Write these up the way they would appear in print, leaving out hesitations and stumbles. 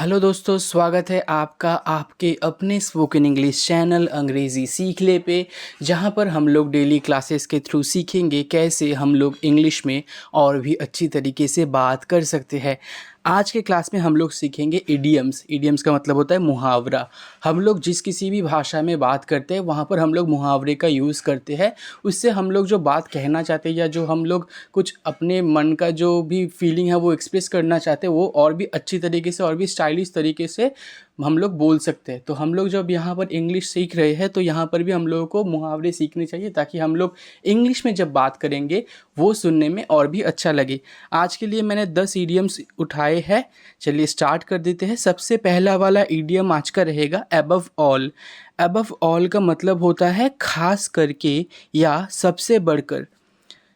Hello दोस्तों, स्वागत है आपका आपके अपने स्पोकन इंग्लिश चैनल अंग्रेज़ी सीख ले पे, जहां पर हम लोग डेली क्लासेस के थ्रू सीखेंगे कैसे हम लोग इंग्लिश में और भी अच्छी तरीके से बात कर सकते हैं। आज के क्लास में हम लोग सीखेंगे इडियम्स। इडियम्स का मतलब होता है मुहावरा। हम लोग जिस किसी भी भाषा में बात करते हैं वहाँ पर हम लोग मुहावरे का यूज़ करते हैं। उससे हम लोग जो बात कहना चाहते हैं या जो हम लोग कुछ अपने मन का जो भी फीलिंग है वो एक्सप्रेस करना चाहते हैं वो और भी अच्छी तरीके से और भी स्टाइलिश तरीके से हम लोग बोल सकते हैं। तो हम लोग जब यहाँ पर इंग्लिश सीख रहे हैं तो यहाँ पर भी हम लोगों को मुहावरे सीखने चाहिए ताकि हम लोग इंग्लिश में जब बात करेंगे वो सुनने में और भी अच्छा लगे। आज के लिए मैंने 10 ईडियम्स उठाए हैं। चलिए स्टार्ट कर देते हैं। सबसे पहला वाला ईडियम आज का रहेगा अबव ऑल। अबव ऑल का मतलब होता है खास करके या सबसे बढ़कर।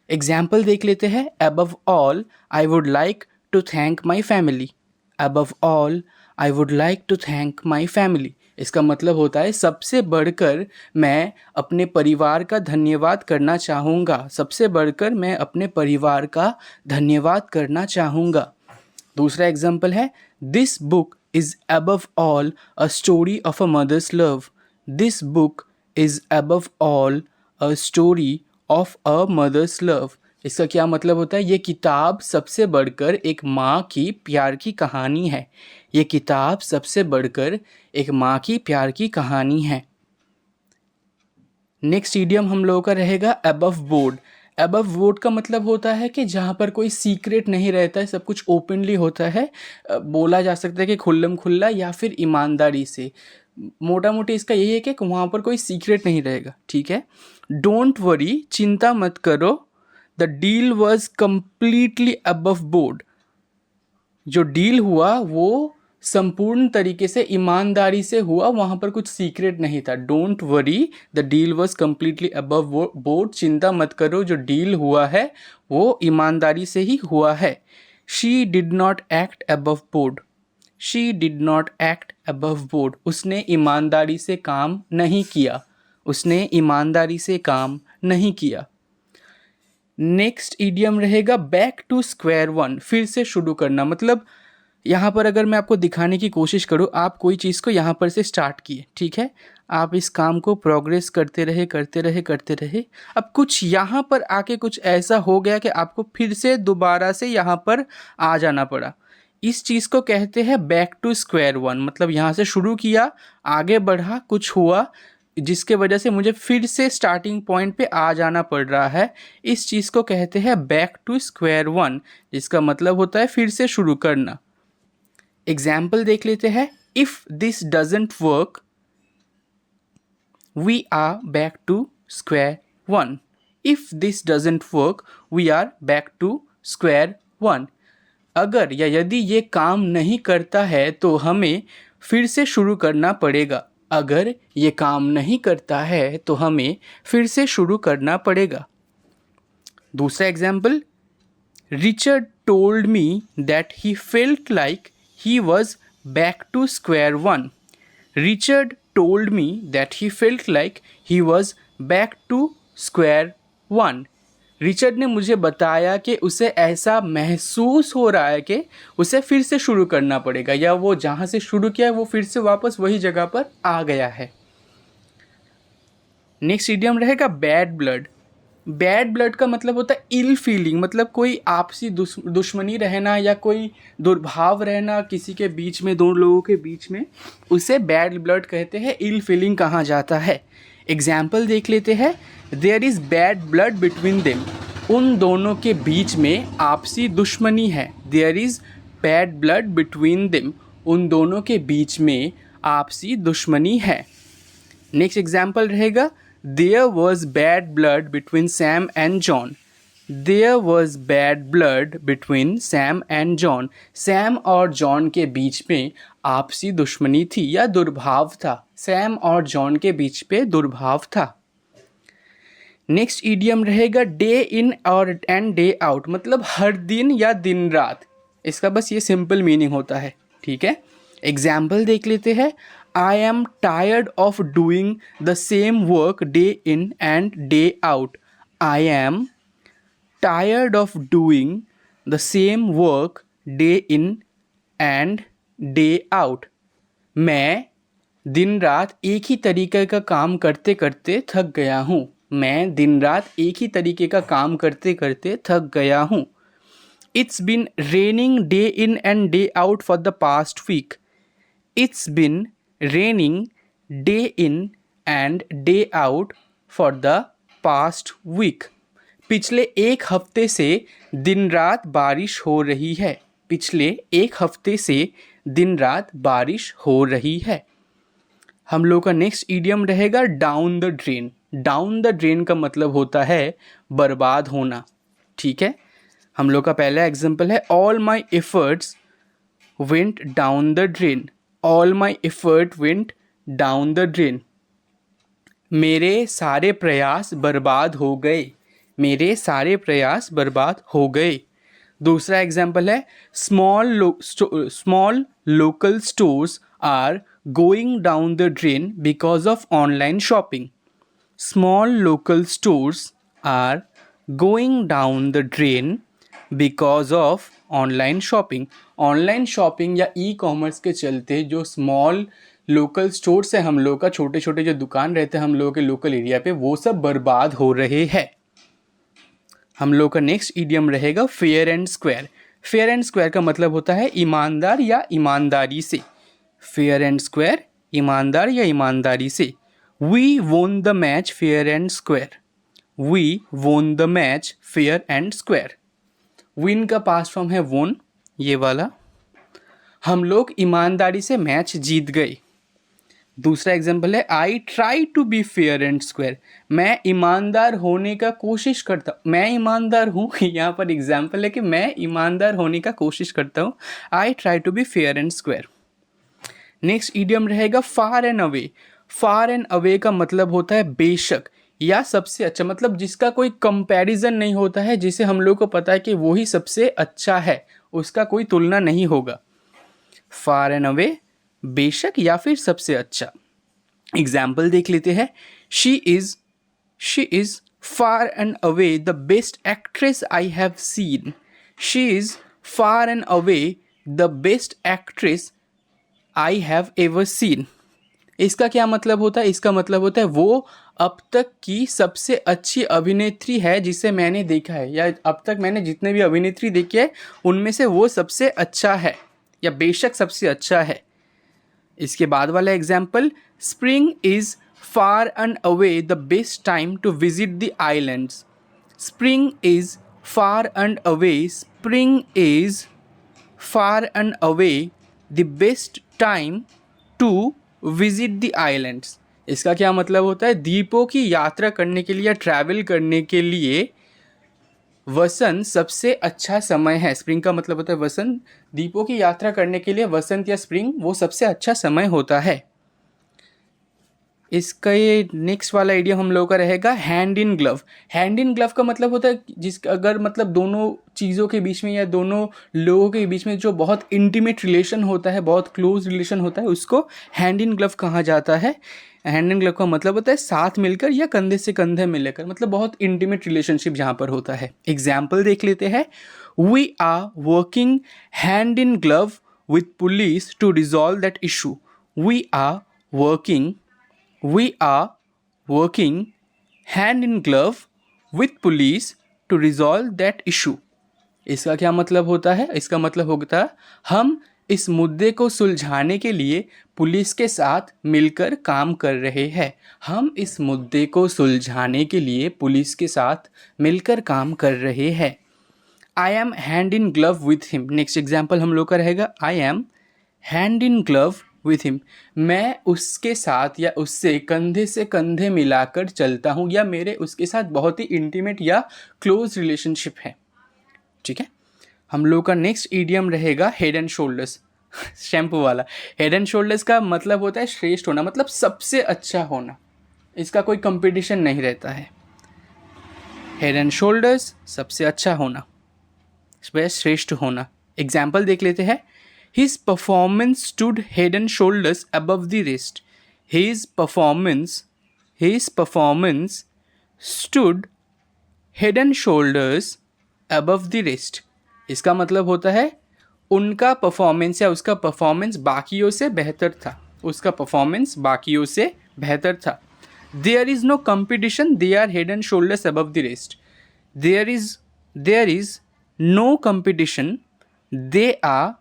एग्जाम्पल देख लेते हैं। Above all I would like to thank my family. Above all I would like to thank my family. इसका मतलब होता है सबसे बढ़कर मैं अपने परिवार का धन्यवाद करना चाहूँगा। सबसे बढ़कर मैं अपने परिवार का धन्यवाद करना चाहूँगा। दूसरा एग्जाम्पल है this book is above all a story of a mother's love. This book is above all a story of a mother's love. इसका क्या मतलब होता है? ये किताब सबसे बढ़कर एक माँ की प्यार की कहानी है। ये किताब सबसे बढ़कर एक माँ की प्यार की कहानी है। नेक्स्ट ईडियम हम लोगों का रहेगा अबव बोर्ड। अबव बोर्ड का मतलब होता है कि जहाँ पर कोई सीक्रेट नहीं रहता है, सब कुछ ओपनली होता है। बोला जा सकता है कि खुल्लम खुल्ला या फिर ईमानदारी से। मोटा मोटी इसका यही है कि वहाँ पर कोई सीक्रेट नहीं रहेगा। ठीक है। डोंट वरी, चिंता मत करो। The deal was completely above board. जो डील हुआ वो संपूर्ण तरीके से ईमानदारी से हुआ, वहाँ पर कुछ सीक्रेट नहीं था। Don't worry, the deal was completely above board. चिंता मत करो, जो डील हुआ है वो ईमानदारी से ही हुआ है। She did not act above board. She did not act above board. उसने ईमानदारी से काम नहीं किया। उसने ईमानदारी से काम नहीं किया। नेक्स्ट ईडियम रहेगा बैक टू स्क्वायर वन। फिर से शुरू करना। मतलब यहाँ पर अगर मैं आपको दिखाने की कोशिश करूँ, आप कोई चीज़ को यहाँ पर से स्टार्ट किए, ठीक है, आप इस काम को प्रोग्रेस करते रहे करते रहे करते रहे। अब कुछ यहाँ पर आके कुछ ऐसा हो गया कि आपको फिर से दोबारा से यहाँ पर आ जाना पड़ा। इस चीज़ को कहते हैं बैक टू स्क्वायर वन। मतलब यहाँ से शुरू किया, आगे बढ़ा, कुछ हुआ जिसके वजह से मुझे फिर से स्टार्टिंग पॉइंट पे आ जाना पड़ रहा है। इस चीज़ को कहते हैं बैक टू स्क्वायर वन, जिसका मतलब होता है फिर से शुरू करना। एग्जाम्पल देख लेते हैं। If this doesn't work we are back to square one. If this doesn't work we are back to square one. अगर या यदि ये काम नहीं करता है तो हमें फिर से शुरू करना पड़ेगा। अगर ये काम नहीं करता है तो हमें फिर से शुरू करना पड़ेगा। दूसरा example, Richard told me that he felt like he was back to square one. Richard told me that he felt like he was back to square one. Richard ने मुझे बताया कि उसे ऐसा महसूस हो रहा है कि उसे फिर से शुरू करना पड़ेगा, या वो जहाँ से शुरू किया है वो फिर से वापस वही जगह पर आ गया है। नेक्स्ट इडियम रहेगा बैड ब्लड। बैड ब्लड का मतलब होता है इल फीलिंग। मतलब कोई आपसी दुश्मनी रहना या कोई दुर्भाव रहना किसी के बीच में, दो लोगों के बीच में, उसे बैड ब्लड कहते हैं, इल फीलिंग कहा जाता है। एग्जाम्पल देख लेते हैं। There is bad blood between them. उन दोनों के बीच में आपसी दुश्मनी है। There is bad blood between them. उन दोनों के बीच में आपसी दुश्मनी है। नेक्स्ट एग्जाम्पल रहेगा There was bad blood between Sam and John. There was bad blood between Sam and John. Sam और John के बीच में आपसी दुश्मनी थी या दुर्भाव था। Sam और John के बीच पे दुर्भाव था। नेक्स्ट ईडियम रहेगा डे इन और एंड डे आउट। मतलब हर दिन या दिन रात। इसका बस ये सिंपल मीनिंग होता है। ठीक है। एग्जाम्पल देख लेते हैं। I am tired of doing the same work day in and day out. I am tired of doing the same work day in and day out. मैं दिन रात एक ही तरीके का काम करते करते थक गया हूँ। मैं दिन रात एक ही तरीके का काम करते करते थक गया हूँ। It's been raining day in and day out for the past week. It's been raining day in and day out for the past week. पिछले एक हफ्ते से दिन रात बारिश हो रही है। पिछले एक हफ्ते से दिन रात बारिश हो रही है। हम लोग का नेक्स्ट इडियम रहेगा down the drain. Down the drain का मतलब होता है बर्बाद होना। ठीक है, हम लोग का पहला एग्जाम्पल है all my efforts went down the drain. All my effort went down the drain. मेरे सारे प्रयास बर्बाद हो गए। मेरे सारे प्रयास बर्बाद हो गए। दूसरा एग्जाम्पल है small local stores are going down the drain because of online shopping. Small local stores are going down the drain because of online shopping. Online shopping या ई कॉमर्स के चलते जो स्मॉल लोकल स्टोर्स है हम लोग का, छोटे छोटे जो दुकान रहते हैं हम लोगों के लोकल एरिया पे, वो सब बर्बाद हो रहे हैं। हम लोग का नेक्स्ट इडियम रहेगा fair and square. Fair and square का मतलब होता है ईमानदार या ईमानदारी से। फेयर एंड स्क्वायर, ईमानदार या ईमानदारी से। We won the match fair and square. We won the match fair and square. Win का पास्ट फॉर्म है वोन, ये वाला। हम लोग ईमानदारी से मैच जीत गए। दूसरा एग्जाम्पल है I try to be fair and square. मैं ईमानदार होने का कोशिश करता हूँ। मैं ईमानदार हूँ, यहाँ पर एग्जाम्पल है कि मैं ईमानदार होने का कोशिश करता हूँ। I try to be fair and square. Next idiom रहेगा far and away. Far and away का मतलब होता है बेशक या सबसे अच्छा, मतलब जिसका कोई कंपैरिजन नहीं होता है, जिसे हम लोग को पता है कि वो ही सबसे अच्छा है, उसका कोई तुलना नहीं होगा। फार एंड अवे, बेशक या फिर सबसे अच्छा। एग्जाम्पल देख लेते हैं। She is far and away the best actress I have seen. She is far and away the best actress I have ever seen. इसका क्या मतलब होता है? इसका मतलब होता है वो अब तक की सबसे अच्छी अभिनेत्री है जिसे मैंने देखा है, या अब तक मैंने जितने भी अभिनेत्री देखी है उनमें से वो सबसे अच्छा है, या बेशक सबसे अच्छा है। इसके बाद वाला example, spring is far and away the best time to visit the islands. Spring is far and away, spring is far and away the best time to visit the islands. इसका क्या मतलब होता है? द्वीपों की यात्रा करने के लिए या ट्रैवल करने के लिए वसंत सबसे अच्छा समय है। स्प्रिंग का मतलब होता है वसंत। द्वीपों की यात्रा करने के लिए वसंत या स्प्रिंग वो सबसे अच्छा समय होता है। इसका ये नेक्स्ट वाला आइडिया हम लोगों का रहेगा hand in glove. Hand in glove का मतलब होता है अगर मतलब दोनों चीज़ों के बीच में या दोनों लोगों के बीच में जो बहुत इंटीमेट रिलेशन होता है, बहुत क्लोज रिलेशन होता है, उसको हैंड इन ग्लव कहा जाता है। हैंड इन ग्लव का मतलब होता है साथ मिलकर या कंधे से कंधे मिलकर, मतलब बहुत इंटीमेट रिलेशनशिप जहाँ पर होता है। एग्जाम्पल देख लेते हैं। We are working hand in glove with police to resolve that issue. We are working hand in glove with police to resolve that issue। इसका क्या मतलब होता है? इसका मतलब होता है हम इस मुद्दे को सुलझाने के लिए पुलिस के साथ मिलकर काम कर रहे हैं। हम इस मुद्दे को सुलझाने के लिए पुलिस के साथ मिलकर काम कर रहे हैं। I am hand in glove with him. Next example हम लोग का रहेगा I am hand in glove with him. मैं उसके साथ या उससे कंधे से कंधे मिलाकर चलता हूँ, या मेरे उसके साथ बहुत ही इंटीमेट या क्लोज रिलेशनशिप है। ठीक है, हम लोग का नेक्स्ट इडियम रहेगा हेड एंड शोल्डर्स। शैम्पू वाला। हेड एंड शोल्डर्स का मतलब होता है श्रेष्ठ होना, मतलब सबसे अच्छा होना। इसका कोई कंपटीशन नहीं रहता है। हेड एंड शोल्डर्स, सबसे अच्छा होना, श्रेष्ठ होना। एग्जाम्पल देख लेते हैं। His performance stood head and shoulders above the rest. His performance stood head and shoulders above the rest. इसका मतलब होता है उनका परफॉर्मेंस या उसका परफॉर्मेंस बाकियों से बेहतर था, उसका परफॉर्मेंस बाकियों से बेहतर था। There is no competition, they are head and shoulders above the rest. There is no competition, they are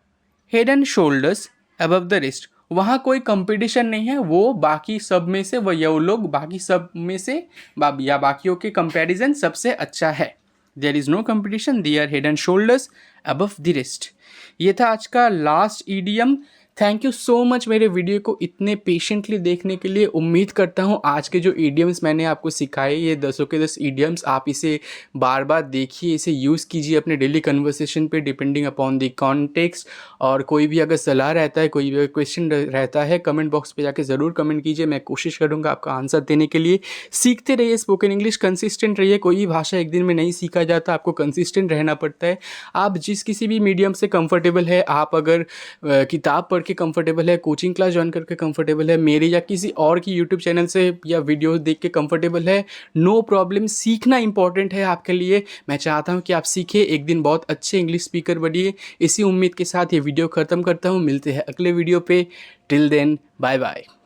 head and shoulders above the rest. वहाँ कोई कंपटीशन नहीं है, वो बाकी सब में से, वो लोग बाकी सब में से या बाकियों के कंपैरिजन सबसे अच्छा है। There is no competition, they are head and shoulders above the rest. ये था आज का last idiom. Thank you so much मेरे वीडियो को इतने पेशेंटली देखने के लिए। उम्मीद करता हूँ आज के जो ईडियम्स मैंने आपको सिखाए, ये 10 के 10 ईडियम्स, आप इसे बार बार देखिए, इसे यूज़ कीजिए अपने डेली कन्वर्सेशन पे डिपेंडिंग अपॉन द कॉन्टेक्स्ट। और कोई भी अगर सलाह रहता है, कोई भी क्वेश्चन रहता है, कमेंट बॉक्स पे जाके ज़रूर कमेंट कीजिए, मैं कोशिश करूँगा आपका आंसर देने के लिए। सीखते रहिए स्पोकन इंग्लिश, कंसिस्टेंट रहिए। कोई भी भाषा एक दिन में नहीं सीखा जाता, आपको कंसिस्टेंट रहना पड़ता है। आप जिस किसी भी मीडियम से कंफर्टेबल है, आप अगर किताब पढ़ के कंफर्टेबल है, कोचिंग क्लास ज्वाइन करके कंफर्टेबल है, मेरे या किसी और की यूट्यूब चैनल से या वीडियो देख के कंफर्टेबल है, नो प्रॉब्लम। सीखना इंपॉर्टेंट है आपके लिए। मैं चाहता हूं कि आप सीखें, एक दिन बहुत अच्छे इंग्लिश स्पीकर बनिए। इसी उम्मीद के साथ ये वीडियो ख़त्म करता हूं। मिलते हैं अगले वीडियो पे। Till then, bye bye.